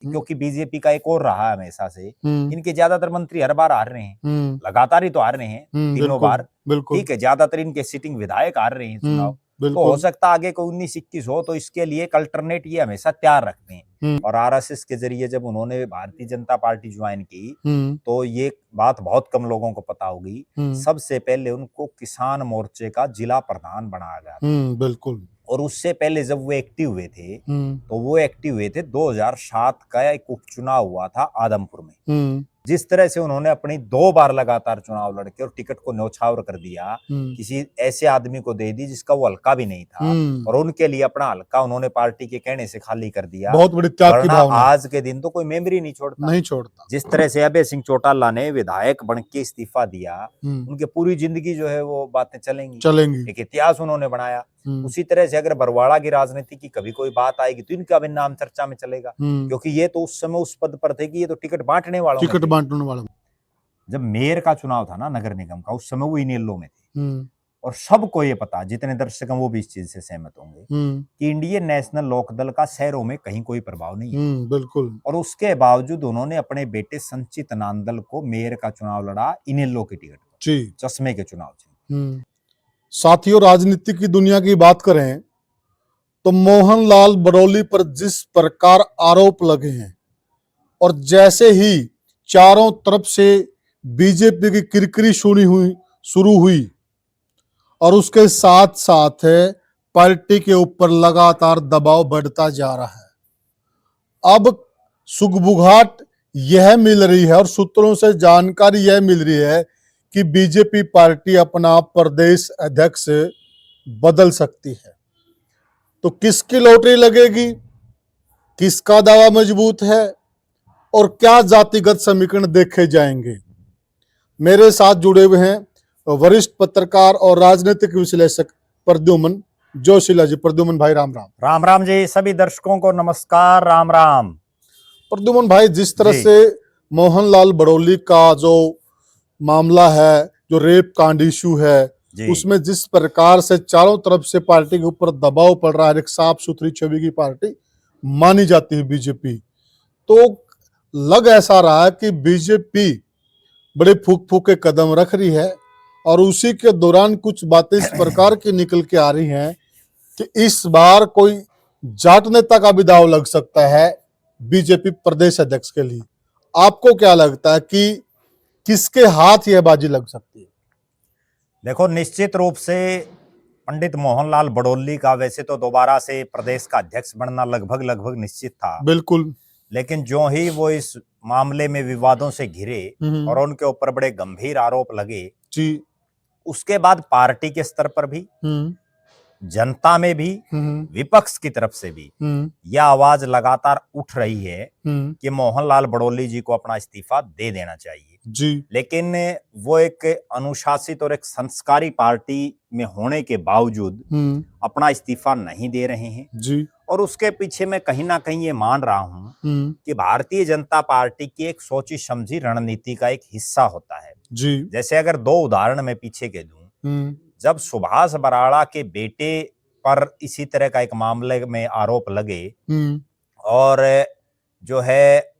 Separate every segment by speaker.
Speaker 1: क्योंकि बीजेपी का एक और रहा हमेशा से, इनके ज्यादातर मंत्री हर बार हार रहे हैं, लगातार ही तो हार रहे हैं, तीनों बार। ठीक है, ज्यादातर इनके सिटिंग विधायक हार रहे हैं चुनाव। तो हो सकता है आगे कोई 19-21 हो, तो इसके लिए एक अल्टरनेट ये हमेशा तैयार रखते हैं। और आरएसएस के जरिए जब उन्होंने भारतीय जनता पार्टी ज्वाइन की, तो ये बात बहुत कम लोगों को पता होगी, सबसे पहले उनको किसान मोर्चे का जिला प्रधान बनाया गया।
Speaker 2: बिल्कुल।
Speaker 1: और उससे पहले जब वो एक्टिव हुए थे, तो वो एक्टिव हुए थे 2007 का एक उपचुनाव हुआ था आदमपुर में। जिस तरह से उन्होंने अपनी 2 बार लगातार चुनाव लड़के और टिकट को न्यौछावर कर दिया, किसी ऐसे आदमी को दे दी जिसका वो हल्का भी नहीं था, और उनके लिए अपना हल्का उन्होंने पार्टी के कहने से खाली कर दिया।
Speaker 2: बहुत बड़ी त्याग की भावना।
Speaker 1: आज के दिन तो कोई मेमोरी नहीं छोड़ता। जिस तरह से अभय सिंह चौटाला ने विधायक बन के इस्तीफा दिया, उनकी पूरी जिंदगी जो है वो बातें चलेंगी। एक इतिहास उन्होंने बनाया। उसी तरह से अगर बरवाड़ा की राजनीति की कभी कोई बात आएगी तो इनका भी नाम चर्चा में चलेगा, क्योंकि ये तो उस समय उस पद पर थे कि ये तो टिकट बांटने वाला। जब मेयर का चुनाव था ना नगर निगम का, उस समय वो इनेलो में थे। और सबको ये पता, जितने दर्शक हैं वो भी इस चीज से सहमत होंगे कि इंडियन नेशनल लोकदल का शहरों में कहीं कोई प्रभाव नहीं है।
Speaker 2: बिल्कुल।
Speaker 1: और उसके बावजूद उन्होंने अपने बेटे संचित नांदल को मेयर का चुनाव लड़ा इनेलो की टिकट पर, चश्मे के चुनाव से।
Speaker 2: साथियों, राजनीति की दुनिया की बात करें तो मोहनलाल बड़ौली पर जिस प्रकार आरोप लगे हैं, और जैसे ही चारों तरफ से बीजेपी की किरकिरी शुरू हुई, और उसके साथ साथ पार्टी के ऊपर लगातार दबाव बढ़ता जा रहा है। अब सुगबुगाहट यह मिल रही है और सूत्रों से जानकारी यह मिल रही है कि बीजेपी पार्टी अपना प्रदेश अध्यक्ष बदल सकती है। तो किसकी लॉटरी लगेगी, किसका दावा मजबूत है, और क्या जातिगत समीकरण देखे जाएंगे? मेरे साथ जुड़े हुए हैं वरिष्ठ पत्रकार और राजनीतिक विश्लेषक प्रद्युमन जोशीला जी। प्रद्युमन भाई राम राम।
Speaker 1: राम राम जी, सभी दर्शकों को नमस्कार, राम राम।
Speaker 2: प्रद्युमन भाई, जिस तरह से मोहनलाल बड़ौली का जो मामला है, जो रेप कांड इशू है, उसमें जिस प्रकार से चारों तरफ से पार्टी के ऊपर दबाव पड़ रहा है, एक साफ सुथरी छवि की पार्टी मानी जाती है बीजेपी, तो लग ऐसा रहा है कि बीजेपी बड़े फूक फूक के कदम रख रही है, और उसी के दौरान कुछ बातें इस प्रकार की निकल के आ रही हैं कि इस बार कोई जाट नेता का भी दांव लग सकता है बीजेपी प्रदेश अध्यक्ष के लिए। आपको क्या लगता है कि किसके हाथ यह बाजी लग सकती है?
Speaker 1: देखो, निश्चित रूप से पंडित मोहनलाल बड़ौली का वैसे तो दोबारा से प्रदेश का अध्यक्ष बनना लगभग निश्चित था।
Speaker 2: बिल्कुल।
Speaker 1: लेकिन जो ही वो इस मामले में विवादों से घिरे और उनके ऊपर बड़े गंभीर आरोप लगे
Speaker 2: जी,
Speaker 1: उसके बाद पार्टी के स्तर पर भी, जनता में भी, विपक्ष की तरफ से भी यह आवाज लगातार उठ रही है कि मोहनलाल बड़ौली जी को अपना इस्तीफा दे देना चाहिए
Speaker 2: जी।
Speaker 1: लेकिन वो एक अनुशासित और एक संस्कारी पार्टी में होने के बावजूद अपना इस्तीफा नहीं दे रहे हैं
Speaker 2: जी।
Speaker 1: और उसके पीछे मैं कहीं ना कहीं ये मान रहा हूं कि भारतीय जनता पार्टी की एक सोची समझी रणनीति का एक हिस्सा होता है
Speaker 2: जी।
Speaker 1: जैसे अगर 2 उदाहरण मैं पीछे के दूं, जब सुभाष बराड़ा के बेटे पर इसी तरह का एक मामले में आरोप लगे और जो है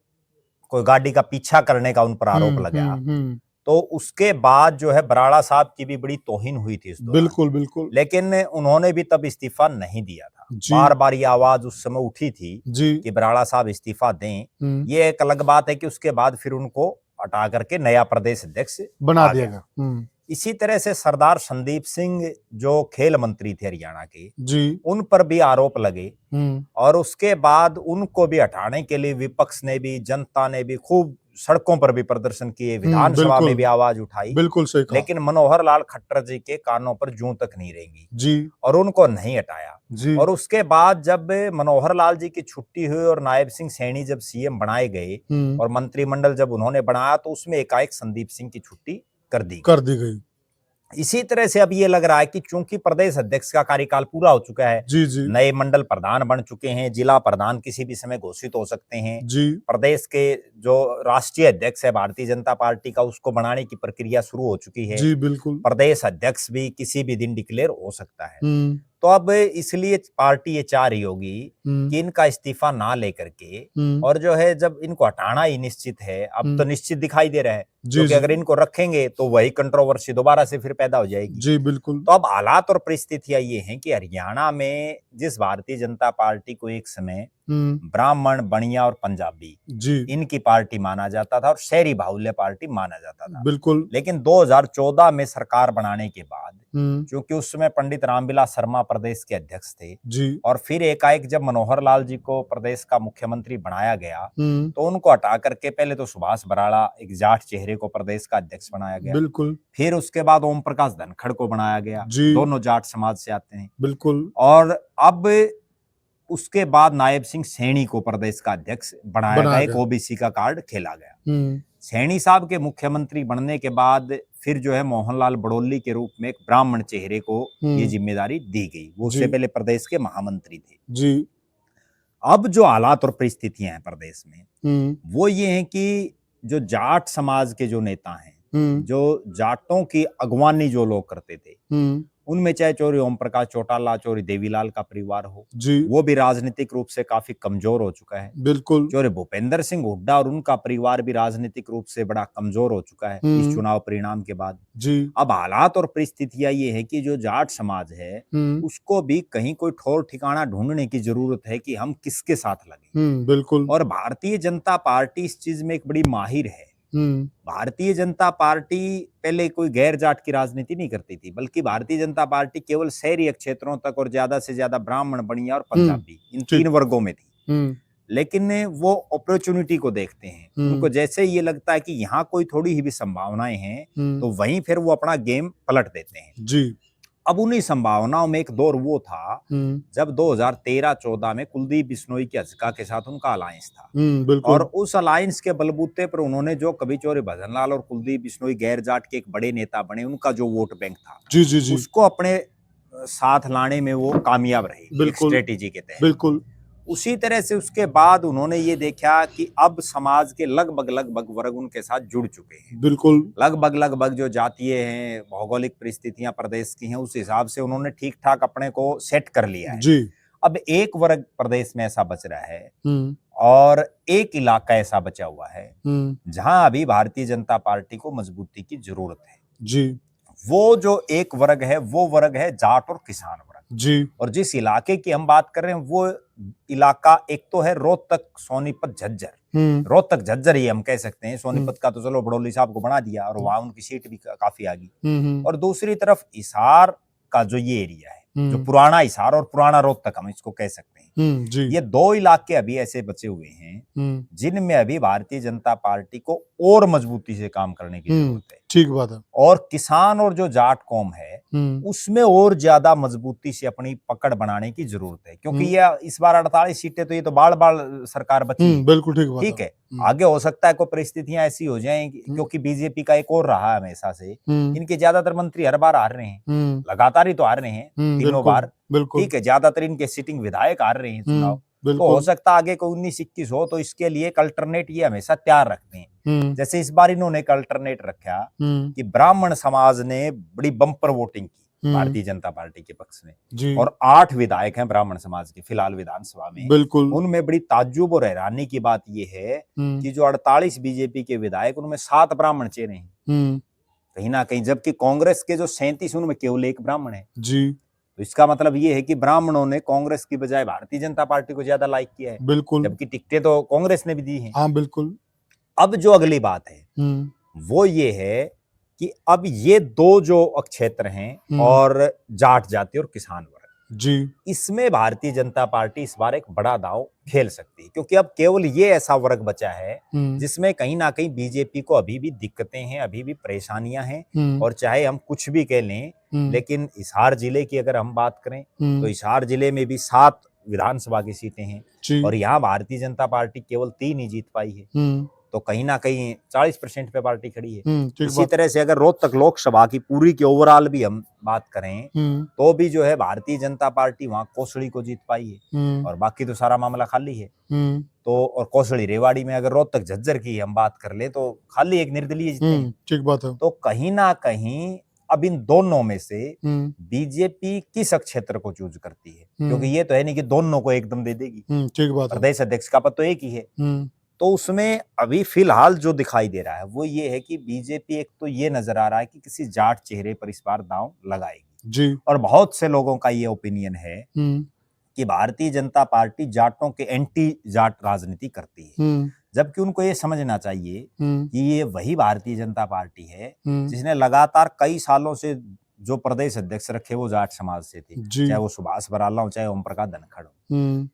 Speaker 1: कोई गाड़ी का पीछा करने का उन पर आरोप लगा, तो उसके बाद जो है बराड़ा साहब की भी बड़ी तौहीन हुई थी इस दौरान।
Speaker 2: बिल्कुल बिल्कुल।
Speaker 1: लेकिन उन्होंने भी तब इस्तीफा नहीं दिया था। बार बार ये आवाज उस समय उठी थी कि बराड़ा साहब इस्तीफा दें। ये एक अलग बात है कि उसके बाद फिर उनको हटा करके नया प्रदेश अध्यक्ष
Speaker 2: बना दिया गया।
Speaker 1: इसी तरह से सरदार संदीप सिंह जो खेल मंत्री थे हरियाणा के
Speaker 2: जी,
Speaker 1: उन पर भी आरोप लगे और उसके बाद उनको भी हटाने के लिए विपक्ष ने भी, जनता ने भी खूब सड़कों पर भी प्रदर्शन किए, विधानसभा में भी आवाज उठाई।
Speaker 2: बिल्कुल सही कहा।
Speaker 1: लेकिन मनोहर लाल खट्टर जी के कानों पर जूं तक नहीं रेंगी
Speaker 2: जी,
Speaker 1: और उनको नहीं हटाया
Speaker 2: जी।
Speaker 1: और उसके बाद जब मनोहर लाल जी की छुट्टी हुई और नायब सिंह सैनी जब सीएम बनाए गए और मंत्रिमंडल जब उन्होंने बनाया तो उसमें एकाएक संदीप सिंह की छुट्टी कर दी
Speaker 2: गई।
Speaker 1: इसी तरह से अब ये लग रहा है कि चूंकि प्रदेश अध्यक्ष का कार्यकाल पूरा हो चुका है,
Speaker 2: जी, जी।
Speaker 1: नए मंडल प्रधान बन चुके हैं, जिला प्रधान किसी भी समय घोषित हो सकते हैं
Speaker 2: जी।
Speaker 1: प्रदेश के जो राष्ट्रीय अध्यक्ष है भारतीय जनता पार्टी का, उसको बनाने की प्रक्रिया शुरू हो चुकी है।
Speaker 2: जी, बिल्कुल।
Speaker 1: प्रदेश अध्यक्ष भी किसी भी दिन डिक्लेयर हो सकता है। तो अब इसलिए पार्टी ये चाह रही होगी कि इनका इस्तीफा ना लेकर के, और जो है जब इनको हटाना ही निश्चित है, अब तो निश्चित दिखाई दे रहा है, क्योंकि अगर इनको रखेंगे तो वही कंट्रोवर्सी दोबारा से फिर पैदा हो जाएगी।
Speaker 2: जी बिल्कुल।
Speaker 1: तो अब हालात और परिस्थितियां ये हैं कि हरियाणा में जिस भारतीय जनता पार्टी को एक समय ब्राह्मण, बनिया और पंजाबी इनकी पार्टी माना जाता था और शहरी बाहुल्य पार्टी माना जाता था,
Speaker 2: बिल्कुल,
Speaker 1: लेकिन 2014 में सरकार बनाने के बाद, क्योंकि उस समय पंडित रामविलास शर्मा प्रदेश के अध्यक्ष थे
Speaker 2: जी,
Speaker 1: और फिर एकाएक जब मनोहर लाल जी को प्रदेश का मुख्यमंत्री बनाया गया, तो उनको हटा करके पहले तो सुभाष बराड़ा एक जाट चेहरे को प्रदेश का अध्यक्ष बनाया गया,
Speaker 2: बिल्कुल,
Speaker 1: फिर उसके बाद ओम प्रकाश धनखड़ को बनाया गया, दोनों जाट समाज से आते हैं,
Speaker 2: बिल्कुल, और
Speaker 1: अब उसके बाद नायब सिंह सैनी को प्रदेश का अध्यक्ष बनाया गया, एक ओबीसी का कार्ड खेला गया। सैनी साहब के मुख्यमंत्री बनने के बाद फिर जो है मोहनलाल बड़ौली के रूप में एक ब्राह्मण चेहरे को ये जिम्मेदारी दी गई, वो उससे पहले प्रदेश के महामंत्री थे जी। अब जो हालात और परिस्थितियां हैं प्रदेश में वो ये हैं कि जो जाट समाज के जो नेता हैं, जो जाटों की अगवानी जो लोग करते थे, उनमें चाहे चौरी ओम प्रकाश चौटाला, चौरी देवीलाल का परिवार हो जी, वो भी राजनीतिक रूप से काफी कमजोर हो चुका है। बिल्कुल। चौरी भूपेंद्र सिंह हुड्डा और उनका परिवार भी राजनीतिक रूप से बड़ा कमजोर हो चुका है इस चुनाव परिणाम के बाद जी। अब हालात और परिस्थितियां ये है कि जो जाट समाज है उसको भी कहीं कोई ठौर ठिकाना ढूंढने की जरूरत है कि हम किसके साथ लगे। बिल्कुल। और भारतीय जनता पार्टी इस चीज में एक बड़ी माहिर है। भारतीय जनता पार्टी पहले कोई गैर जाट की राजनीति नहीं करती थी, बल्कि भारतीय जनता पार्टी केवल शहरी क्षेत्रों तक और ज्यादा से ज्यादा ब्राह्मण, बनिया और पंजाबी इन तीन वर्गों में थी। लेकिन वो अपॉर्चुनिटी को देखते हैं, उनको जैसे ये लगता है कि यहाँ कोई थोड़ी ही भी संभावनाएं हैं तो वहीं फिर वो अपना गेम पलट देते हैं जी। अब उन्हीं संभावनाओं में एक दौर वो था जब 2013-14 में कुलदीप बिश्नोई की हजका के साथ उनका अलायंस था और उस अलायंस के बलबूते पर उन्होंने जो कवि चौरी भजनलाल और कुलदीप बिश्नोई गैर जाट के एक बड़े नेता बने, उनका जो वोट बैंक था जी, जी, जी। उसको अपने साथ लाने में वो कामयाब रहे स्ट्रेटेजी के तहत। बिल्कुल। उसी तरह से उसके बाद उन्होंने ये देखा कि अब समाज के लगभग वर्ग उनके साथ जुड़ चुके हैं। बिल्कुल। लगभग जो जातीय हैं, भौगोलिक परिस्थितियां प्रदेश की हैं, उस हिसाब से उन्होंने ठीक ठाक अपने को सेट कर लिया है जी। अब एक वर्ग प्रदेश में ऐसा बच रहा है और एक इलाका ऐसा बचा हुआ है जहां अभी भारतीय जनता पार्टी को मजबूती की जरूरत है जी। वो जो एक वर्ग है वो वर्ग है जाट और किसान वर्ग जी। और जिस इलाके की हम बात कर रहे हैं वो इलाका एक तो है रोहतक, सोनीपत, झज्जर। रोहतक झज्जर ही हम कह सकते हैं, सोनीपत का तो चलो बड़ौली साहब को बना दिया और वहां उनकी सीट भी काफी आ गई। और दूसरी तरफ हिसार का जो ये एरिया है, जो पुराना हिसार और पुराना रोहतक हम इसको कह सकते हैं जी। ये दो इलाके अभी ऐसे बचे हुए हैं जिनमें अभी भारतीय जनता पार्टी को और मजबूती से काम करने की जरूरत है। ठीक बात है। और किसान और जो जाट कौम है उसमें और ज्यादा मजबूती से अपनी पकड़ बनाने की जरूरत है, क्योंकि ये इस बार 48 सीटें तो ये तो बाल सरकार बची। बिल्कुल ठीक बात। ठीक है, आगे हो सकता है कोई परिस्थितियां ऐसी हो जाएं क्योंकि बीजेपी का एक और रहा हमेशा से, इनके ज्यादातर मंत्री हर बार हार रहे हैं, लगातार ही तो हार रहे हैं तीनों बार। ठीक है, ज्यादातर इनके सिटिंग विधायक हार रहे हैं चुनाव, तो हो सकता है आगे को 19-21 हो तो इसके लिए एक अल्टरनेट ये हमेशा तैयार रखते हैं। जैसे इस बार इन्होंने एक अल्टरनेट रखा कि ब्राह्मण समाज ने बड़ी बम्पर वोटिंग की भारतीय जनता पार्टी के पक्ष में और 8 विधायक हैं ब्राह्मण समाज के फिलहाल विधानसभा में। बिल्कुल। उनमें बड़ी ताज्जुब और हैरानी की बात यह है कि जो 48 बीजेपी के विधायक उनमें 7 ब्राह्मण चेहरे हैं कहीं ना कहीं, जबकि कांग्रेस के जो 37 उनमें केवल 1 ब्राह्मण है जी। तो इसका मतलब ये है कि ब्राह्मणों ने कांग्रेस की बजाय भारतीय जनता पार्टी को ज्यादा लाइक किया है। बिल्कुल। जबकि टिकटें तो कांग्रेस ने भी दी हैं। हाँ बिल्कुल। अब जो अगली बात है वो ये है कि अब ये दो जो क्षेत्र हैं और जाट जाति और किसान वर्ग जी, इसमें भारतीय जनता पार्टी इस बार एक बड़ा दांव खेल सकती है, क्योंकि अब केवल ये ऐसा वर्ग बचा है जिसमें कहीं ना कहीं बीजेपी को अभी भी दिक्कतें हैं, अभी भी परेशानियां हैं। और चाहे हम कुछ भी कह लें, लेकिन हिसार जिले की अगर हम बात करें तो हिसार जिले में भी 7 विधानसभा की सीटें हैं और यहाँ भारतीय जनता पार्टी केवल 3 ही जीत पाई है। तो कहीं ना कहीं 40% पे पार्टी खड़ी है। इसी तरह से अगर रोहतक लोकसभा की पूरी की ओवरऑल भी हम बात करें तो भी जो है भारतीय जनता पार्टी वहां कोसड़ी को जीत पाई है और बाकी तो सारा मामला खाली है। तो और कोसड़ी रेवाड़ी में अगर रोहतक झज्जर की हम बात कर ले तो खाली एक निर्दलीय जीते हैं। ठीक बात है। तो कहीं ना कहीं अब इन दोनों में से बीजेपी किस क्षेत्र को चूज करती है, क्योंकि ये तो है नहीं कि दोनों को एकदम दे देगी।
Speaker 2: ठीक बात है।
Speaker 1: प्रदेश अध्यक्ष का पद तो एक ही है। तो उसमें अभी फिलहाल जो दिखाई दे रहा है वो ये है कि बीजेपी एक तो ये नजर आ रहा है कि किसी जाट चेहरे पर इस बार दांव लगाएगी
Speaker 2: जी।
Speaker 1: और बहुत से लोगों का ये ओपिनियन है कि भारतीय जनता पार्टी जाटों के एंटी जाट राजनीति करती है, जबकि उनको ये समझना चाहिए कि ये वही भारतीय जनता पार्टी है जिसने लगातार कई सालों से जो प्रदेश अध्यक्ष रखे वो जाट समाज से थे, चाहे वो सुभाष बराला हो चाहे ओम प्रकाश धनखड़ हो।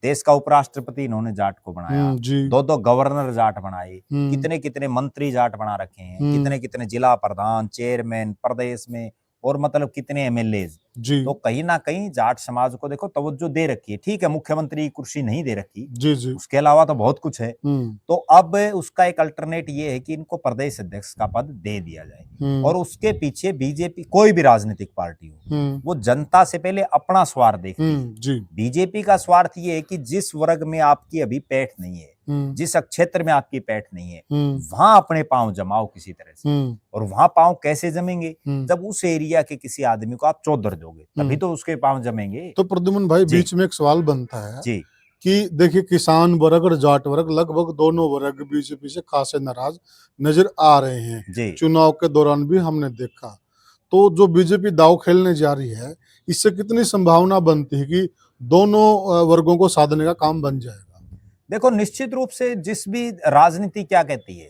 Speaker 1: देश का उपराष्ट्रपति इन्होंने जाट को बनाया, दो गवर्नर जाट बनाए, कितने कितने मंत्री जाट बना रखे हैं, कितने कितने जिला प्रधान, चेयरमैन प्रदेश में, और मतलब कितने एमएलए। तो कहीं ना कहीं जाट समाज को देखो तवज्जो दे रखी है। ठीक है, मुख्यमंत्री की कुर्सी नहीं दे रखी जी। उसके अलावा तो बहुत कुछ है। तो अब उसका एक अल्टरनेट ये है कि इनको प्रदेश अध्यक्ष का पद दे दिया जाए और उसके पीछे बीजेपी, कोई भी राजनीतिक पार्टी हो, वो जनता से पहले अपना स्वार्थ देखती है। बीजेपी का स्वार्थ ये है कि जिस वर्ग में आपकी अभी पैठ नहीं है, जिस क्षेत्र में आपकी पैठ नहीं है, वहां अपने पांव जमाओ किसी तरह से। और वहां पांव कैसे जमेंगे? जब उस एरिया के किसी आदमी को आप चौधर दोगे तभी तो उसके पांव जमेंगे।
Speaker 2: तो प्रद्युमन भाई, बीच में एक सवाल बनता है
Speaker 1: जी
Speaker 2: कि देखिए, किसान वर्ग और जाट वर्ग लगभग दोनों वर्ग बीजेपी से खासे नाराज नजर आ रहे हैं। चुनाव के दौरान भी हमने देखा। तो जो बीजेपी दांव खेलने जा रही है, इससे कितनी संभावना बनती है कि दोनों वर्गों को साधने का काम बन जाएगा?
Speaker 1: देखो, निश्चित रूप से जिस भी राजनीति क्या कहती है,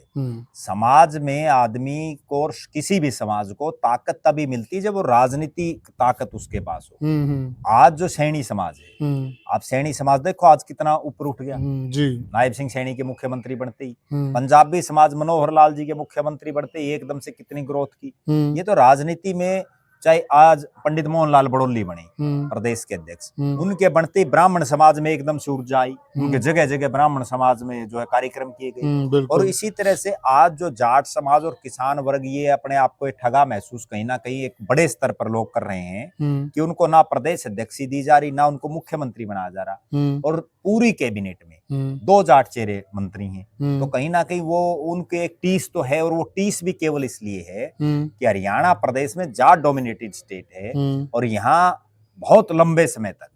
Speaker 1: समाज में आदमी को, किसी भी समाज को ताकत तभी मिलती है जब वो राजनीतिक ताकत उसके पास हो। आज जो सैनी समाज है, आप सैनी समाज देखो आज कितना ऊपर उठ गया। नायब सिंह सैनी के मुख्यमंत्री बनते ही, पंजाबी समाज मनोहर लाल जी के मुख्यमंत्री बनते ही एकदम से कितनी ग्रोथ की। ये तो राजनीति में, चाहे आज पंडित मोहनलाल बड़ौली बने प्रदेश के अध्यक्ष, उनके बनते ब्राह्मण समाज में एकदम से ऊर्जा आई, उनके जगह जगह ब्राह्मण समाज में जो है कार्यक्रम किए गए। और इसी तरह से आज जो जाट समाज और किसान वर्ग ये अपने आप को एक ठगा महसूस कहीं ना कहीं एक बड़े स्तर पर लोग कर रहे हैं कि उनको ना प्रदेश अध्यक्ष दी जा रही, ना उनको मुख्यमंत्री बनाया जा रहा, और पूरी कैबिनेट में 2 जाट चेहरे मंत्री हैं। तो कहीं ना कहीं वो उनके एक टीस तो है, और वो टीस भी केवल इसलिए है कि हरियाणा प्रदेश में जाट डोमिनेटेड स्टेट है और यहाँ बहुत लंबे समय तक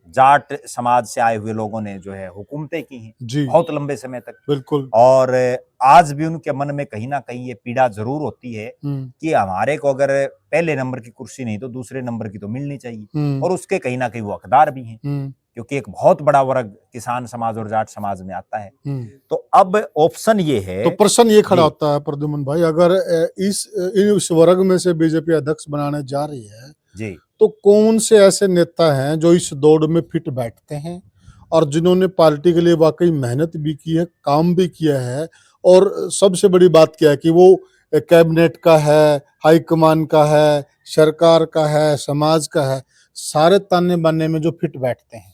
Speaker 1: जाट समाज से आए हुए लोगों ने जो है हुकूमतें की हैं बहुत लंबे समय तक।
Speaker 2: बिल्कुल।
Speaker 1: और आज भी उनके मन में कहीं ना कहीं ये पीड़ा जरूर होती है कि हमारे को अगर पहले नंबर की कुर्सी नहीं तो दूसरे नंबर की तो मिलनी चाहिए, और उसके कहीं ना कहीं वो हकदार भी हैं, क्योंकि एक बहुत बड़ा वर्ग किसान समाज और जाट समाज में आता है। तो अब ऑप्शन ये है,
Speaker 2: तो प्रश्न ये खड़ा होता है प्रद्युमन भाई, अगर इस वर्ग में से बीजेपी अध्यक्ष बनाने जा रही है
Speaker 1: जी,
Speaker 2: तो कौन से ऐसे नेता हैं जो इस दौड़ में फिट बैठते हैं और जिन्होंने पार्टी के लिए वाकई मेहनत भी की है, काम भी किया है, और सबसे बड़ी बात क्या है कि वो कैबिनेट का है, हाईकमान का है, सरकार का है, समाज का है, सारे ताने बाने में जो फिट बैठते हैं?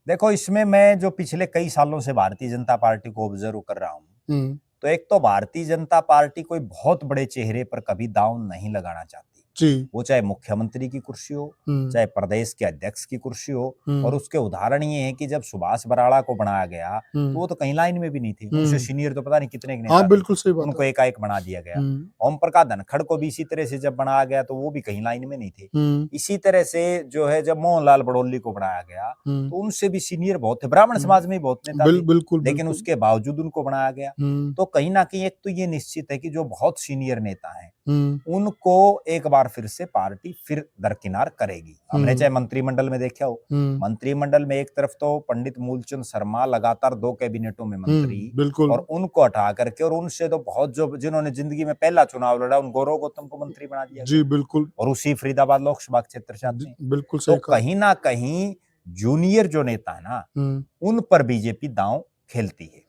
Speaker 1: देखो, इसमें मैं जो पिछले कई सालों से भारतीय जनता पार्टी को ऑब्जर्व कर रहा हूँ, तो एक तो भारतीय जनता पार्टी कोई बहुत बड़े चेहरे पर कभी दांव नहीं लगाना चाहती
Speaker 2: जी।
Speaker 1: वो चाहे मुख्यमंत्री की कुर्सी हो, चाहे प्रदेश के अध्यक्ष की कुर्सी हो। और उसके उदाहरण ये है कि जब सुभाष बराला को बनाया गया तो वो तो कहीं लाइन में भी नहीं थे, उनसे सीनियर तो पता नहीं कितने नेता
Speaker 2: हाँ, बिल्कुल सही बात,
Speaker 1: उनको एकाएक बना दिया गया। ओम प्रकाश धनखड़ को भी इसी तरह से जब बनाया गया तो वो भी कहीं लाइन में नहीं थे। इसी तरह से जो है जब मोहनलाल बड़ौली को बनाया गया तो उनसे भी सीनियर बहुत थे, ब्राह्मण समाज में बहुत नेता थे, लेकिन उसके बावजूद उनको बनाया गया। तो कहीं ना कहीं एक तो ये निश्चित है कि जो बहुत सीनियर नेता है उनको एक बार फिर से पार्टी फिर दरकिनार करेगी। हमने चाहे मंत्रिमंडल में देखा हो, मंत्रिमंडल में एक तरफ तो पंडित मूलचंद शर्मा लगातार 2 कैबिनेटों में मंत्री, और उनको हटा करके और उनसे तो बहुत जो जिन्होंने जिंदगी में पहला चुनाव लड़ा उन गौरव गौतम को मंत्री बना दिया
Speaker 2: जी, बिल्कुल,
Speaker 1: और उसी फरीदाबाद लोकसभा क्षेत्र से आते हैं।
Speaker 2: बिल्कुल
Speaker 1: तो कहीं ना कहीं जूनियर जो नेता है ना उन पर बीजेपी दांव खेलती है।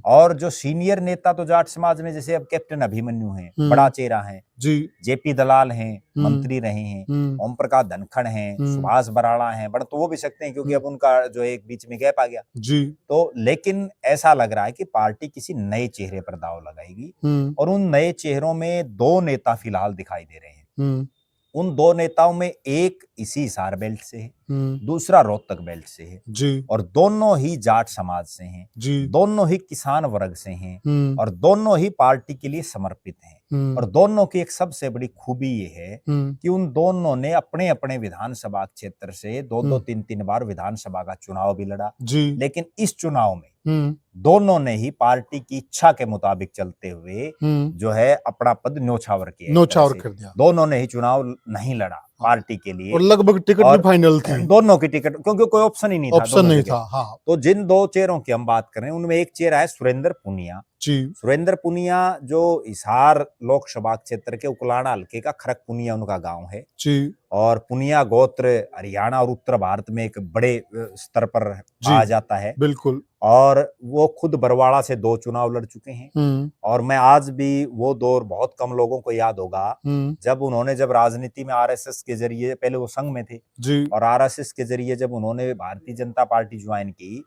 Speaker 1: और जो सीनियर नेता तो जाट समाज में जैसे अब कैप्टन अभिमन्यु हैं, बड़ा चेहरा है जी, जेपी दलाल हैं, मंत्री रहे हैं, ओम प्रकाश धनखड़ हैं, सुभाष बराला हैं, बड़ा तो वो भी सकते हैं क्योंकि अब उनका जो एक बीच में गैप आ गया जी। तो लेकिन ऐसा लग रहा है कि पार्टी किसी नए चेहरे पर दांव लगाएगी और उन नए चेहरों में 2 नेता फिलहाल दिखाई दे रहे हैं। उन 2 नेताओं में एक इसी हिसार बेल्ट से है, दूसरा रोहतक बेल्ट से है जी, और दोनों ही जाट समाज से हैं जी, दोनों ही किसान वर्ग से हैं और दोनों ही पार्टी के लिए समर्पित हैं। और दोनों की एक सबसे बड़ी खूबी ये है कि उन दोनों ने अपने अपने विधानसभा क्षेत्र से 2-2 3-3 बार विधानसभा का चुनाव भी लड़ा। लेकिन इस चुनाव में दोनों ने ही पार्टी की इच्छा के मुताबिक चलते हुए जो है अपना पद न्योछावर किया,
Speaker 2: न्योछावर कर दिया।
Speaker 1: दोनों ने ही चुनाव नहीं लड़ा पार्टी के लिए,
Speaker 2: और लगभग टिकट भी फाइनल थी
Speaker 1: दोनों की टिकट, क्योंकि कोई ऑप्शन ही नहीं था,
Speaker 2: ऑप्शन नहीं था। हाँ।
Speaker 1: तो जिन दो चेहरों की हम बात कर रहे हैं उनमें एक चेहरा है सुरेंद्र पुनिया। सुरेंद्र पुनिया जो हिसार लोकसभा क्षेत्र के उकलाना हल्के का खरक पुनिया उनका गांव है और पुनिया गोत्र हरियाणा और उत्तर भारत में एक बड़े स्तर पर आ जाता है।
Speaker 2: बिल्कुल।
Speaker 1: और वो खुद बरवाड़ा से 2 चुनाव लड़ चुके हैं और मैं आज भी वो दौर बहुत कम लोगों को याद होगा जब राजनीति में आरएसएस के जरिए, पहले वो संघ में थे और आरएसएस के जरिए जब उन्होंने भारतीय जनता पार्टी ज्वाइन की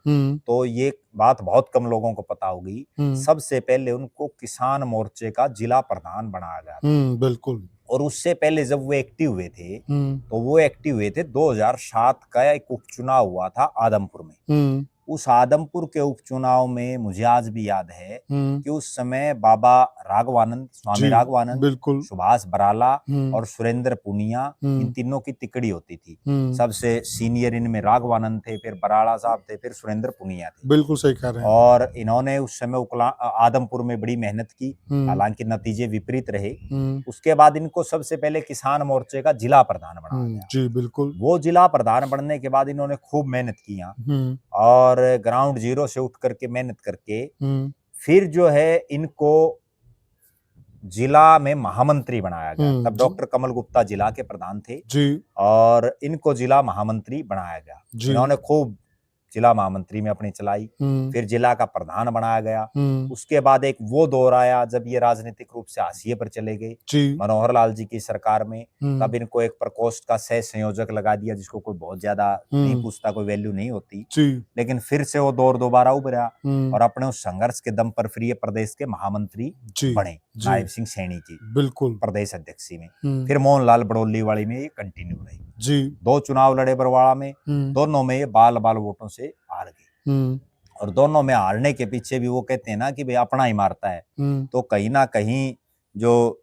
Speaker 1: तो ये बात बहुत कम लोगों को पता होगी, सबसे पहले उनको किसान मोर्चे का जिला प्रधान बनाया गया।
Speaker 2: बिल्कुल।
Speaker 1: और उससे पहले जब वो एक्टिव हुए थे तो वो एक्टिव हुए थे 2007 का एक उपचुनाव हुआ था आदमपुर में। उस आदमपुर के उपचुनाव में मुझे आज भी याद है कि उस समय बाबा राघवानंद, स्वामी राघवानंद, बिल्कुल, सुभाष बराला और सुरेंद्र पुनिया, इन तीनों की तिकड़ी होती थी। सबसे सीनियर इनमें राघवानंद थे, फिर बराला साहब थे, फिर सुरेंद्र पुनिया थे।
Speaker 2: बिल्कुल सही कह रहे हैं।
Speaker 1: और इन्होंने उस समय आदमपुर में बड़ी मेहनत की, हालांकि नतीजे विपरीत रहे। उसके बाद इनको सबसे पहले किसान मोर्चे का जिला प्रधान बनाया गया।
Speaker 2: जी बिल्कुल।
Speaker 1: वो जिला प्रधान बनने के बाद इन्होंने खूब मेहनत की और ग्राउंड जीरो से उठ करके मेहनत करके फिर जो है इनको जिला में महामंत्री बनाया गया। तब डॉक्टर कमल गुप्ता जिला के प्रधान थे और इनको जिला महामंत्री बनाया गया। इन्होंने खूब जिला महामंत्री में अपनी चलाई, फिर जिला का प्रधान बनाया गया। उसके बाद एक वो दौर आया जब ये राजनीतिक रूप से हाशिए पर चले गए मनोहर लाल जी की सरकार में। तब इनको एक प्रकोष्ठ का सह संयोजक लगा दिया जिसको कोई बहुत ज्यादा नहीं पूछता, कोई वैल्यू नहीं होती। लेकिन फिर से वो दौर दोबारा उभरा और अपने उस संघर्ष के दम पर फिर ये प्रदेश के महामंत्री बने नायब सिंह सैनी की बिल्कुल प्रदेश अध्यक्षी में। फिर मोहनलाल बड़ौली वाली में ये कंटिन्यू रही। 2 चुनाव लड़े बरवाड़ा में, दोनों में ये बाल वोटों से हार गए। और दोनों में हारने के पीछे भी वो कहते हैं ना कि भाई अपना ही मारता है, तो कहीं ना कहीं जो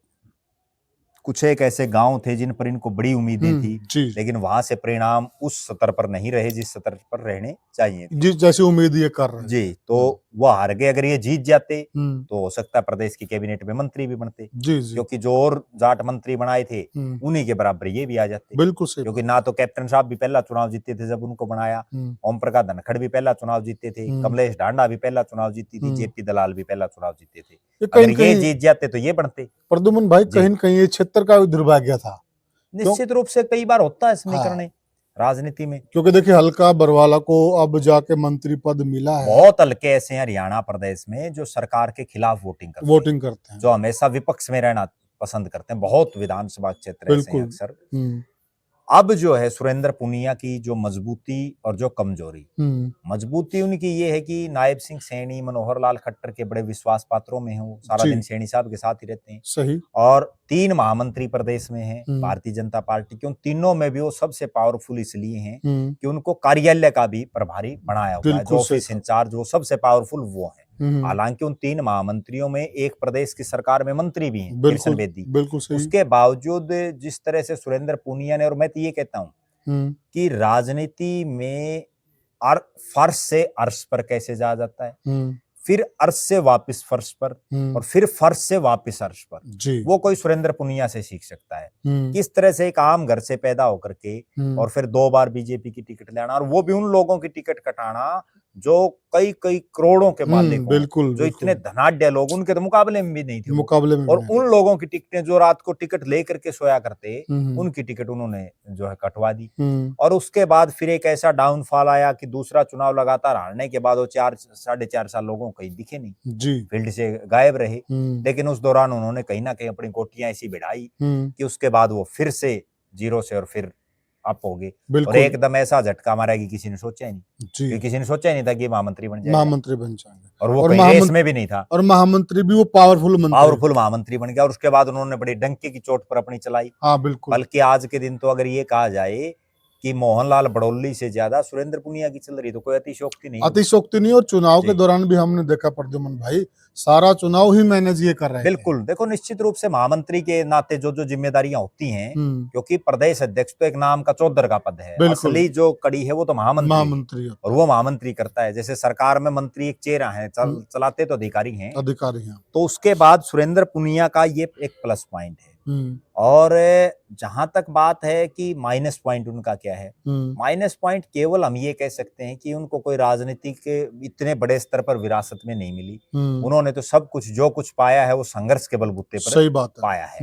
Speaker 1: कुछ एक ऐसे गांव थे जिन पर इनको बड़ी उम्मीदें थी, लेकिन वहां से परिणाम उस स्तर पर नहीं रहे जिस स्तर पर रहने चाहिए थे।
Speaker 2: जिस जैसी उम्मीद ये कर रहे
Speaker 1: जी, तो वो हार गए। अगर ये जीत जाते तो हो सकता है प्रदेश की कैबिनेट में मंत्री भी बनते, क्योंकि जो और जाट मंत्री बनाए थे उन्हीं के बराबर ये भी आ जाते। बिल्कुल सही। क्योंकि ना तो कैप्टन साहब भी पहला चुनाव जीते थे जब उनको बनाया, ओम प्रकाश धनखड़ भी पहला चुनाव जीते थे, कमलेश ढांडा भी पहला चुनाव जीती थी, जेपी दलाल भी पहला चुनाव जीते थे। अगर ये जीत जाते तो ये बनते।
Speaker 2: प्रद्युमन भाई कहीं न कहीं ये क्षेत्र का दुर्भाग्य था।
Speaker 1: निश्चित रूप से कई बार होता है समीकरण राजनीति में,
Speaker 2: क्योंकि देखिए हल्का बरवाला को अब जाके मंत्री पद मिला है।
Speaker 1: बहुत हल्के ऐसे हैं हरियाणा प्रदेश में जो सरकार के खिलाफ वोटिंग करते हैं, जो हमेशा विपक्ष में रहना पसंद करते हैं। बहुत विधानसभा क्षेत्र ऐसे हैं अक्सर। अब जो है सुरेंद्र पुनिया की जो मजबूती और जो कमजोरी, मजबूती उनकी ये है कि नायब सिंह सैनी मनोहर लाल खट्टर के बड़े विश्वास पात्रों में हैं, सारा दिन सैनी साहब के साथ ही रहते हैं। सही। और 3 महामंत्री प्रदेश में हैं भारतीय जनता पार्टी के। उन तीनों में भी वो सबसे पावरफुल इसलिए हैं कि उनको कार्यालय का भी प्रभारी बनाया हुआ है, जो ऑफिस इंचार्ज वो सबसे पावरफुल वो है। हालांकि उन 3 महामंत्रियों में एक प्रदेश की सरकार में मंत्री भी हैं, कृष्ण बेदी। उसके बावजूद जिस तरह से सुरेंद्र पुनिया ने, और मैं तो ये कहता हूं कि राजनीति में फर्श से अर्श पर कैसे जा जाता है, फिर अर्श से वापस फर्श पर और फिर फर्श से वापस अर्श पर, वो कोई सुरेंद्र पुनिया से सीख सकता है। किस तरह से एक आम घर से पैदा होकर के और फिर 2 बार बीजेपी की टिकट लेना, और वो भी उन लोगों की टिकट कटाना जो कई करोड़ों के मालिक हों, बिल्कुल, जो इतने धनाढ्य लोग उनके तो मुकाबले में भी नहीं थे, मुकाबले में। और उन लोगों की टिकटें जो रात को टिकट लेकर के सोया करते, उनकी टिकट उन्होंने जो है कटवा दी। और उसके बाद फिर एक ऐसा डाउनफॉल आया कि दूसरा चुनाव लगातार हारने के बाद वो 4-4.5 साल लोगों को कहीं दिखे नहीं, फील्ड से गायब रहे। लेकिन उस दौरान उन्होंने कहीं ना कहीं अपनी गोटियां ऐसी बढ़ाई कि उसके बाद वो फिर से जीरो से और फिर अप हो गए। और एकदम ऐसा झटका मारा कि किसी ने सोचा ही नहीं, किसी ने सोचा ही नहीं था कि महामंत्री बन जाएंगे, और वो कहीं रेस में भी नहीं था। और
Speaker 2: महामंत्री भी वो पावरफुल
Speaker 1: महामंत्री बन गया। और उसके बाद उन्होंने बड़ी डंके की चोट पर अपनी चलाई। बिल्कुल। बल्कि आज के दिन तो अगर ये कहा जाए कि मोहनलाल बड़ौली से ज्यादा सुरेंद्र पुनिया की चल रही, तो कोई अतिशयोक्ति नहीं।
Speaker 2: अतिशयोक्ति नहीं। और चुनाव के दौरान भी हमने देखा प्रद्युमन भाई, सारा चुनाव ही मैनेज ये कर रहे हैं।
Speaker 1: बिल्कुल, देखो निश्चित रूप से महामंत्री के नाते जो जो जिम्मेदारियां होती हैं, क्योंकि प्रदेश अध्यक्ष तो एक नाम का चौधर का पद है, असली जो कड़ी है वो तो महामंत्री और वो महामंत्री करता है। जैसे सरकार में मंत्री एक चेहरा है, चलाते तो अधिकारी हैं। तो उसके बाद सुरेंद्र पुनिया का ये एक प्लस पॉइंट है। और जहां तक बात है कि माइनस पॉइंट उनका क्या है, माइनस पॉइंट केवल हम ये कह सकते हैं कि उनको कोई राजनीति के इतने बड़े स्तर पर विरासत में नहीं मिली। उन्होंने तो सब कुछ जो कुछ पाया है वो संघर्ष के बलबूते पर
Speaker 2: सही बात
Speaker 1: पाया है,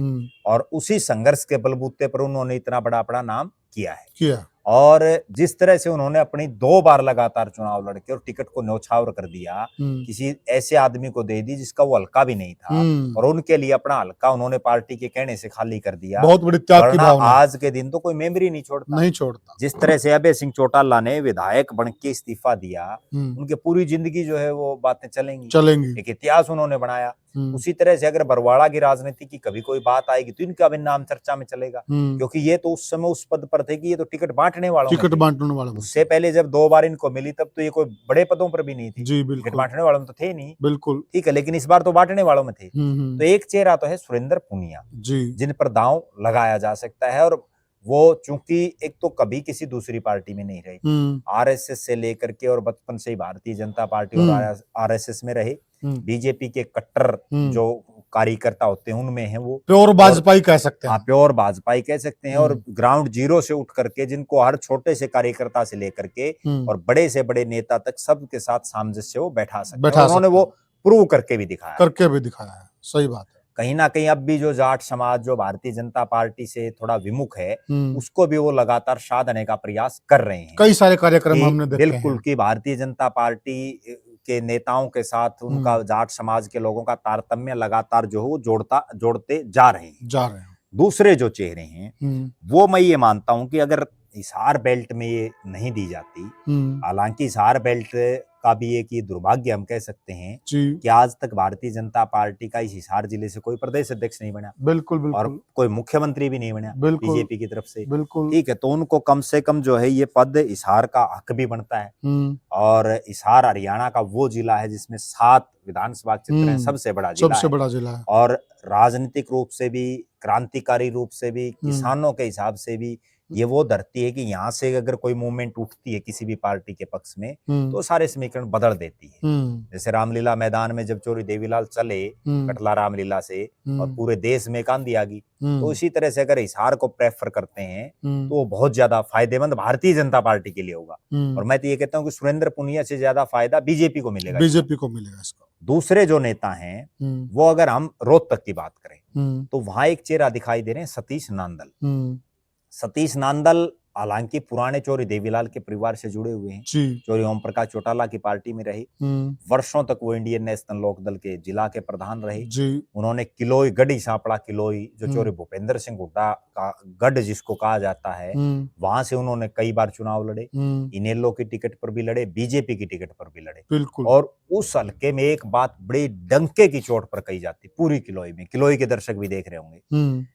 Speaker 1: और उसी संघर्ष के बलबूते पर उन्होंने इतना बड़ा नाम किया है। और जिस तरह से उन्होंने अपनी 2 बार लगातार चुनाव लड़के और टिकट को न्यौछावर कर दिया, किसी ऐसे आदमी को दे दी जिसका वो हल्का भी नहीं था, और उनके लिए अपना हल्का उन्होंने पार्टी के कहने से खाली कर दिया।
Speaker 2: बहुत बड़ी त्याग की भावना।
Speaker 1: आज के दिन तो कोई मेमोरी नहीं छोड़ता। जिस तरह से अभय सिंह चौटाला ने विधायक बन के इस्तीफा दिया, उनके पूरी जिंदगी जो है वो बातें चलेंगी। एक इतिहास उन्होंने बनाया। उसी तरह से अगर बरवाड़ा की राजनीति की कभी कोई बात आएगी तो इनका भी नाम चर्चा में चलेगा, क्योंकि ये तो उस समय उस पद पर थे कि ये तो टिकट बांटने वाले। उससे पहले जब 2 बार इनको मिली तब तो ये कोई बड़े पदों पर भी नहीं थी, टिकट बांटने वालों में तो थे नहीं।
Speaker 2: बिल्कुल
Speaker 1: ठीक है, लेकिन इस बार तो बांटने वालों में थे। तो एक चेहरा तो है सुरेंद्र पुनिया, जिन पर दांव लगाया जा सकता है। और वो चूंकि एक तो कभी किसी दूसरी पार्टी में नहीं रहे, आरएसएस से लेकर के और बचपन से ही भारतीय जनता पार्टी और आरएसएस में रहे, बीजेपी के कट्टर जो कार्यकर्ता होते हैं उनमें है वो,
Speaker 2: प्योर भाजपाई कह सकते हैं।
Speaker 1: प्योर भाजपाई कह सकते हैं। और ग्राउंड जीरो से उठ करके जिनको हर छोटे से कार्यकर्ता से लेकर के और बड़े से बड़े नेता तक सबके साथ सामंजस्य वो बैठा सकते हैं। उन्होंने वो प्रूव करके भी दिखाया है।
Speaker 2: सही बात है।
Speaker 1: कहीं ना कहीं अब भी जो जाट समाज जो भारतीय जनता पार्टी से थोड़ा विमुख है, उसको भी वो लगातार साधने का प्रयास कर रहे हैं।
Speaker 2: कई सारे कार्यक्रम हमने देखे हैं।
Speaker 1: बिल्कुल, कि भारतीय जनता पार्टी के नेताओं के साथ उनका जाट समाज के लोगों का तारतम्य लगातार जो है वो जोड़ते जा रहे हैं। दूसरे जो चेहरे हैं वो मैं ये मानता हूं कि अगर हिसार बेल्ट में ये नहीं दी जाती, हालांकि हिसार बेल्ट का भी एक ये दुर्भाग्य हम कह सकते हैं कि आज तक भारतीय जनता पार्टी का इस हिसार जिले से कोई प्रदेश अध्यक्ष नहीं बना।
Speaker 2: बिल्कुल।
Speaker 1: और कोई मुख्यमंत्री भी नहीं बना बीजेपी की तरफ से। ठीक है, तो उनको कम से कम जो है ये पद हिसार का हक भी बनता है। और हिसार हरियाणा का वो जिला है जिसमें 7 विधानसभा क्षेत्र है, सबसे बड़ा जिला है। और राजनीतिक रूप से भी, क्रांतिकारी रूप से भी, किसानों के हिसाब से भी ये वो धरती है कि यहाँ से अगर कोई मूवमेंट उठती है किसी भी पार्टी के पक्ष में तो सारे समीकरण बदल देती है। जैसे रामलीला मैदान में जब चौरी देवीलाल चले कटला रामलीला से और पूरे देश में एक आंधी आ गई, तो इसी तरह से अगर हिसार को प्रेफर करते हैं तो वो बहुत ज्यादा फायदेमंद भारतीय जनता पार्टी के लिए होगा। और मैं तो ये कहता हूँ कि सुरेंद्र पुनिया से ज्यादा फायदा बीजेपी को मिलेगा इसका। दूसरे जो नेता हैं वो अगर हम रोहतक की बात करें तो वहां एक चेहरा दिखाई दे रहे हैं, सतीश नांदल हालांकि पुराने चौरी देवीलाल के परिवार से जुड़े हुए हैं, चौरी ओम प्रकाश चौटाला की पार्टी में रहे, वर्षों तक वो इंडियन नेशनल लोकदल के जिला के प्रधान रहे। उन्होंने किलोई गढ़ी सांपड़ा किलोई जो चौरी भूपेंद्र सिंह हुड्डा का गढ़ जिसको कहा जाता है, वहां से उन्होंने कई बार चुनाव लड़े, इनेलो की टिकट पर भी लड़े, बीजेपी की टिकट पर भी लड़े। और उस हल्के में एक बात बड़ी डंके की चोट पर कही जाती पूरी किलोई में, किलोई के दर्शक भी देख रहे होंगे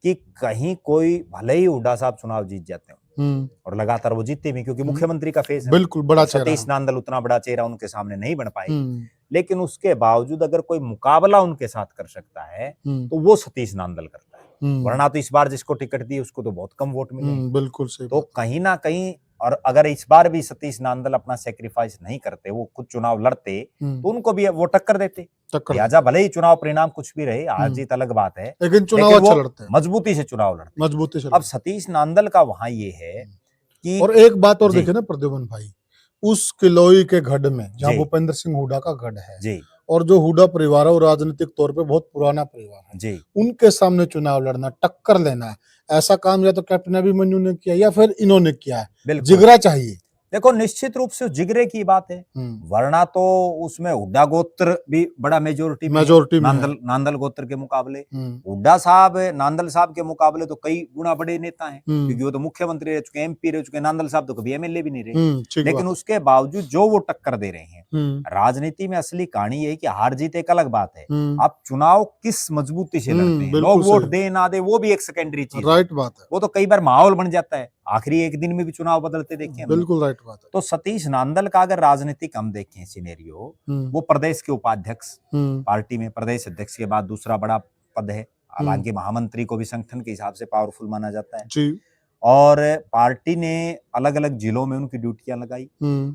Speaker 1: कि कहीं कोई भले ही हुड्डा साहब चुनाव जीत जाते हैं और लगातार वो जीतते भी क्योंकि मुख्यमंत्री का फेस है,
Speaker 2: बिल्कुल बड़ा चेहरा।
Speaker 1: सतीश नांदल उतना बड़ा चेहरा उनके सामने नहीं बन पाए, लेकिन उसके बावजूद अगर कोई मुकाबला उनके साथ कर सकता है तो वो सतीश नांदल करता है। वरना तो इस बार जिसको टिकट दी उसको तो बहुत कम वोट मिले।
Speaker 2: बिल्कुल सही।
Speaker 1: तो कहीं ना कहीं, और अगर इस बार भी सतीश नांदल अपना सेक्रीफाइस नहीं करते, वो खुद चुनाव लड़ते तो उनको भी वो टक्कर देते। लिहाजा भले ही चुनाव परिणाम कुछ भी रहे, हार जीत अलग बात है,
Speaker 2: लेकिन चुनाव अच्छा लड़ते हैं,
Speaker 1: मजबूती से चुनाव लड़ते। अब सतीश नांदल का वहां ये है कि,
Speaker 2: और एक बात और देखे ना प्रद्युमन भाई, उस किलोई के गढ़ में जहाँ भूपेंद्र सिंह हुड्डा का गढ़ है और जो हुड्डा परिवार है वो राजनीतिक तौर पे बहुत पुराना परिवार है, उनके सामने चुनाव लड़ना, टक्कर लेना, ऐसा काम या तो कैप्टन अभिमन्यु ने किया या फिर इन्होंने किया है। जिगरा चाहिए।
Speaker 1: देखो निश्चित रूप से जिगरे की बात है, वरना तो उसमें हुड्डा गोत्र भी बड़ा मेजोरिटी नांदल गोत्र के मुकाबले। हुड्डा साहब नांदल साहब के मुकाबले तो कई गुना बड़े नेता हैं, क्योंकि वो तो मुख्यमंत्री रह चुके, एमपी रह चुके। नांदल साहब तो कभी एमएलए भी नहीं रहे, लेकिन उसके बावजूद जो वो टक्कर दे रहे हैं। राजनीति में असली कहानी ये है कि हार जीत एक अलग बात है, आप चुनाव किस मजबूती से लड़ते हैं, लोग वोट दे ना दे वो भी एक सेकेंडरी चीज,
Speaker 2: राइट बात है।
Speaker 1: वो तो कई बार माहौल बन जाता है। आखिरी एक दिन में भी चुनाव बदलते देखे हमने।
Speaker 2: बिल्कुल राइट बात है।
Speaker 1: तो सतीश नांदल का अगर राजनीतिक हम देखें सिनेरियो, वो प्रदेश के उपाध्यक्ष, पार्टी में प्रदेश अध्यक्ष के बाद दूसरा बड़ा पद है। हालांकि महामंत्री को भी संगठन के हिसाब से पावरफुल माना जाता है
Speaker 2: जी।
Speaker 1: और पार्टी ने अलग अलग जिलों में उनकी ड्यूटियां लगाई।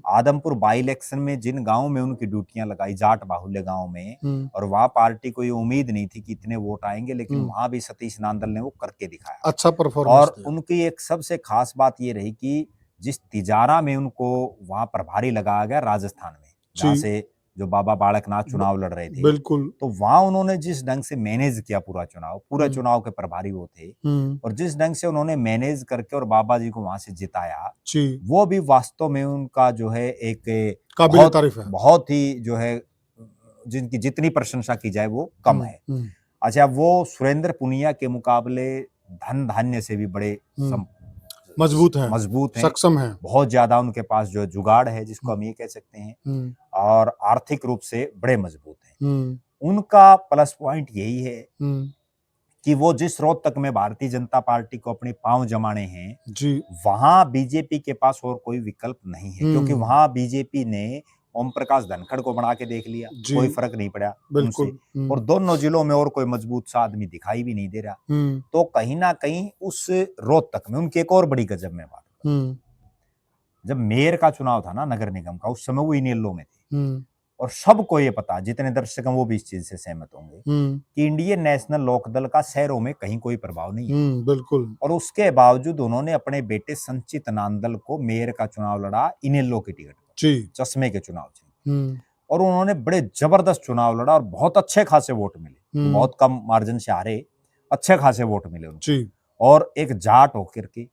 Speaker 1: आदमपुर बाई इलेक्शन में जिन गांवों में उनकी ड्यूटियां लगाई, जाट बाहुल्य गांव में, और वहां पार्टी को ये उम्मीद नहीं थी कि इतने वोट आएंगे, लेकिन वहां भी सतीश नांदल ने वो करके दिखाया,
Speaker 2: अच्छा परफॉर्मेंस।
Speaker 1: और उनकी एक सबसे खास बात ये रही कि जिस तिजारा में उनको वहां प्रभारी लगाया गया राजस्थान में, जहां से जो बाबा बालकनाथ चुनाव लड़ रहे थे,
Speaker 2: बिल्कुल,
Speaker 1: तो वहां उन्होंने जिस ढंग से मैनेज किया पूरा चुनाव के प्रभारी वो थे, और जिस ढंग से उन्होंने मैनेज करके और बाबा जी को वहां से जिताया, वो भी वास्तव में उनका जो है एक
Speaker 2: काबिल तारीफ है।
Speaker 1: बहुत ही जो है जिनकी जितनी प्रशंसा की जाए वो कम है। अच्छा, वो सुरेंद्र पुनिया के मुकाबले धन धान्य से भी बड़े मजबूत हैं,
Speaker 2: सक्षम हैं,
Speaker 1: बहुत ज्यादा उनके पास जो जुगाड़ है, जिसको हम ये कह सकते हैं, और आर्थिक रूप से बड़े मजबूत हैं। उनका प्लस पॉइंट यही है कि वो जिस रोहतक में भारतीय जनता पार्टी को अपने पांव जमाने हैं
Speaker 2: जी,
Speaker 1: वहां बीजेपी के पास और कोई विकल्प नहीं है, क्योंकि वहां बीजेपी ने ओम प्रकाश धनखड़ को बना के देख लिया, कोई फर्क नहीं पड़ा उनसे, और दोनों जिलों में और कोई मजबूत सा आदमी दिखाई भी नहीं दे रहा। तो कहीं ना कहीं उस रोहतक में उनकी एक और बड़ी गजब में बात, जब मेयर का चुनाव था ना नगर निगम का, उस समय वो इनेलो में थे, और सबको ये पता, जितने दर्शक हैं वो भी इस चीज से सहमत होंगे कि इंडियन नेशनल लोकदल का शहरों में कहीं कोई प्रभाव नहीं है।
Speaker 2: बिल्कुल।
Speaker 1: और उसके बावजूद उन्होंने अपने बेटे संचित नांदल को मेयर का चुनाव लड़ा इनेलो की टिकट पर, चश्मे के चुनाव से, और उन्होंने बड़े जबरदस्त चुनाव लड़ा और बहुत अच्छे खासे वोट मिले, बहुत कम मार्जिन से हारे, अच्छे खासे वोट मिले उनको, और एक जाट होकर के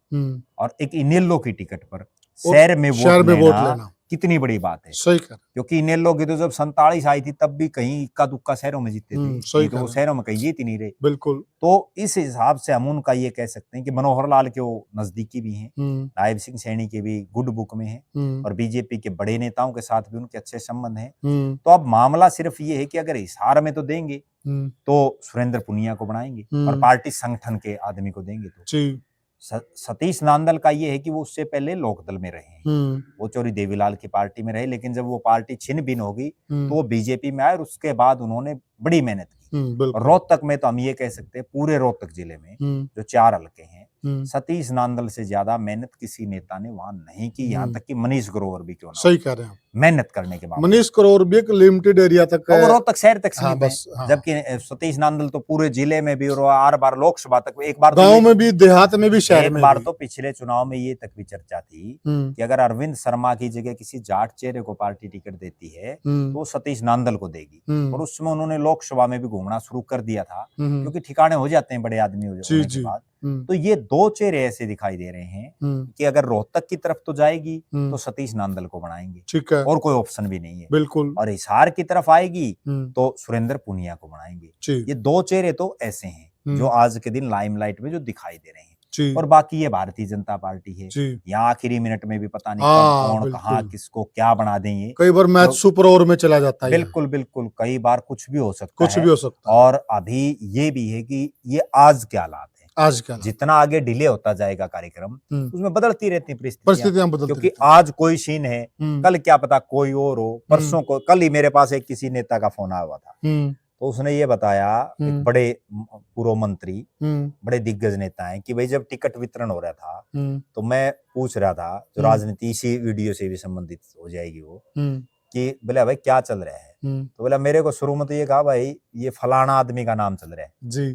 Speaker 1: और एक इनेलो की टिकट पर शहर में वोट लेना कितनी बड़ी बात है।
Speaker 2: सही कर,
Speaker 1: क्योंकि इनेलो की तो जब 47 आई थी तब भी कहीं इक्का दुक्का शहरों में जीतते थे, तो वो शहरों में कहीं जीत ही नहीं रहे।
Speaker 2: बिल्कुल।
Speaker 1: तो इस हिसाब से हम उनका ये कह सकते हैं कि मनोहर लाल के वो नजदीकी भी हैं, नायब सिंह सैनी के भी गुड बुक में हैं, और बीजेपी के बड़े नेताओं के साथ भी उनके अच्छे संबंध हैं। तो अब मामला सिर्फ ये है कि अगर हिसार में तो देंगे तो सुरेंद्र पुनिया को बनाएंगे, और पार्टी संगठन के आदमी को देंगे तो सतीश नांदल का ये है कि वो उससे पहले लोकदल में रहे हैं, वो चौरी देवीलाल की पार्टी में रहे, लेकिन जब वो पार्टी छिन्न भिन्न हो गई तो वो बीजेपी में आए, और उसके बाद उन्होंने बड़ी मेहनत की। रोहतक में तो हम ये कह सकते हैं पूरे रोहतक जिले में जो 4 हल्के हैं, सतीश नांदल से ज्यादा मेहनत किसी नेता ने वहां नहीं की, यहाँ तक कि मनीष ग्रोवर भी क्यों ना।
Speaker 2: सही कह रहे हैं,
Speaker 1: मेहनत करने के बाद
Speaker 2: मनीष ग्रोवर भी एक लिमिटेड एरिया तक
Speaker 1: है, रोहतक शहर तक सीमित है, जबकि सतीश नांदल तो पूरे जिले में भी, और 8 बार लोकसभा तक, एक बार
Speaker 2: गांव में भी, देहात में भी, शहर में
Speaker 1: एक बार तो पिछले चुनाव में ये तक भी चर्चा थी कि अगर अरविंद शर्मा की जगह किसी जाट चेहरे को पार्टी टिकट देती है तो सतीश नांदल को देगी, और उस समय उन्होंने लोकसभा में भी घूमना शुरू कर दिया था, क्योंकि ठिकाने हो जाते हैं बड़े आदमी हो जाने के बाद। तो ये 2 चेहरे ऐसे दिखाई दे रहे हैं कि अगर रोहतक की तरफ तो जाएगी तो सतीश नांदल को बनाएंगे,
Speaker 2: ठीक है,
Speaker 1: और कोई ऑप्शन भी नहीं है,
Speaker 2: बिल्कुल,
Speaker 1: और हिसार की तरफ आएगी तो सुरेंद्र पुनिया को बनाएंगे। ये 2 चेहरे तो ऐसे हैं जो आज के दिन लाइमलाइट में जो दिखाई दे रहे हैं, और बाकी ये भारतीय जनता पार्टी है, यहाँ आखिरी मिनट में भी पता नहीं कौन कहाँ किसको क्या बना देंगे,
Speaker 2: कई बार मैच सुपर ओवर में चला जाता है।
Speaker 1: बिल्कुल बिल्कुल, कई बार कुछ भी हो सकता
Speaker 2: है, कुछ भी हो सकता है।
Speaker 1: और अभी ये भी है कि ये आज के हालात है,
Speaker 2: आज का
Speaker 1: जितना आगे डिले होता जाएगा कार्यक्रम उसमें बदलती रहती
Speaker 2: परिस्थितियां,
Speaker 1: क्योंकि आज कोई सीन है, कल क्या पता कोई और हो, परसों को, कल ही मेरे पास एक किसी नेता का फोन आया हुआ था, तो उसने ये बताया, एक बड़े पूर्व मंत्री, बड़े दिग्गज नेता हैं, कि भाई जब टिकट वितरण हो रहा था तो मैं पूछ रहा था, जो राजनीति इसी वीडियो से भी संबंधित हो जाएगी वो, कि बोला भाई क्या चल रहा है, तो बोला मेरे को शुरू में तो ये कहा भाई ये फलाना आदमी का नाम चल रहा है जी,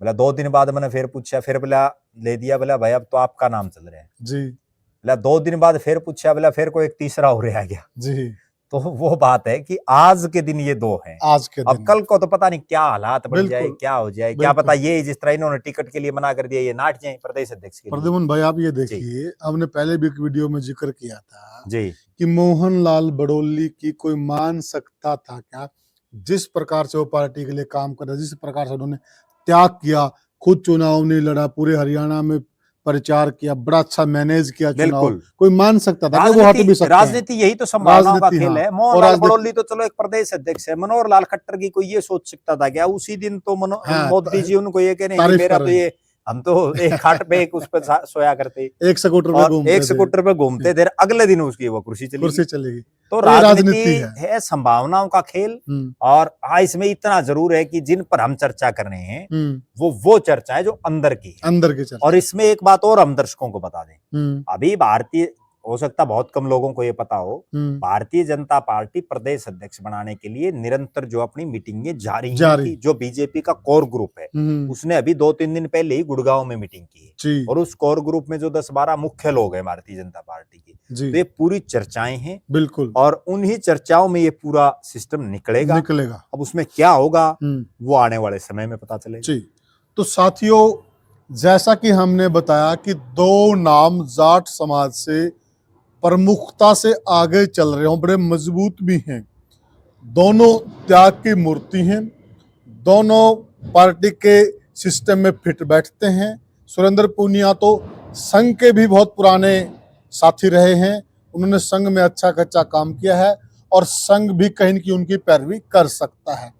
Speaker 1: बोला 2 दिन बाद मैंने फिर पूछा, फिर बोला ले दिया, बोला भाई अब तो आपका नाम चल रहा है जी, बोला 2 दिन बाद फिर पूछा, बोला फिर कोई एक तीसरा हो रहा गया जी। तो वो बात है कि आज के दिन ये 2 हैं, आज के दिन, अब कल को तो पता नहीं क्या हालात बन जाए, क्या हो जाए, क्या पता, ये जिस तरह इन्होंने टिकट के लिए मना कर दिया ये नाट जाए प्रदेश अध्यक्ष के लिए।
Speaker 2: प्रद्युम्न भाई आप ये देखिए, हमने पहले भी एक वीडियो में जिक्र किया था जी कि मोहन लाल बड़ौली की कोई मान सकता था क्या, जिस प्रकार से वो पार्टी के लिए काम कर रहे, जिस प्रकार से उन्होंने त्याग किया, खुद चुनाव नहीं लड़ा, पूरे हरियाणा में प्रचार किया, बड़ा अच्छा मैनेज किया चुनाव, कोई मान सकता था कि वो हट भी सकता है।
Speaker 1: राजनीति यही तो संभावनाओं का खेल है। मोहन लाल बड़ौली तो चलो एक प्रदेश अध्यक्ष है, मनोहर लाल खट्टर की कोई ये सोच सकता था क्या? उसी दिन तो मोदी जी उनको ये कह रहे हैं कि मेरा तो ये हम तो एक खाट पे एक उस पर सोया करते,
Speaker 2: एक स्कूटर पे घूमते
Speaker 1: थे, अगले दिन उसकी वो कुर्सी चलेगी। तो राजनीति है संभावनाओं का खेल। और हाँ, इसमें इतना जरूर है कि जिन पर हम चर्चा कर रहे हैं वो चर्चा है जो अंदर की चर्चा। और इसमें एक बात और हम दर्शकों को बता दें, अभी भारतीय, हो सकता बहुत कम लोगों को ये पता हो, भारतीय जनता पार्टी प्रदेश अध्यक्ष बनाने के लिए निरंतर जो अपनी मीटिंगें जारी हैं। जो बीजेपी का कोर ग्रुप है उसने अभी 2-3 दिन पहले ही गुड़गांव में मीटिंग की है, और उस कोर ग्रुप में जो 10-12 मुख्य लोग हैं भारतीय जनता पार्टी के, तो ये पूरी चर्चाएं हैं बिल्कुल, और उन्हीं चर्चाओं में ये पूरा सिस्टम निकलेगा। अब उसमें क्या होगा वो आने वाले समय में पता चलेगा।
Speaker 2: तो साथियों, जैसा कि हमने बताया कि 2 नाम जाट समाज से प्रमुखता से आगे चल रहे हो, बड़े मजबूत भी हैं, दोनों त्याग की मूर्ति हैं, दोनों पार्टी के सिस्टम में फिट बैठते हैं। सुरेंद्र पूनिया तो संघ के भी बहुत पुराने साथी रहे हैं, उन्होंने संघ में अच्छा कच्चा काम किया है, और संघ भी कहीं की उनकी पैरवी कर सकता है।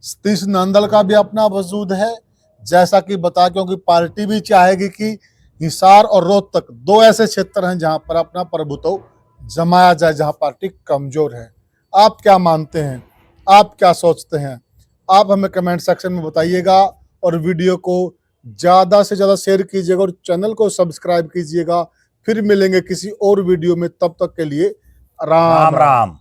Speaker 2: सतीश नांदल का भी अपना वजूद है, जैसा कि बता, क्योंकि पार्टी भी चाहेगी कि हिसार और रोहतक 2 ऐसे क्षेत्र हैं जहां पर अपना प्रभुत्व जमाया जाए, जहां पार्टी कमजोर है। आप क्या मानते हैं, आप क्या सोचते हैं, आप हमें कमेंट सेक्शन में बताइएगा, और वीडियो को ज्यादा से ज्यादा शेयर कीजिएगा, और चैनल को सब्सक्राइब कीजिएगा। फिर मिलेंगे किसी और वीडियो में, तब तक के लिए राम राम।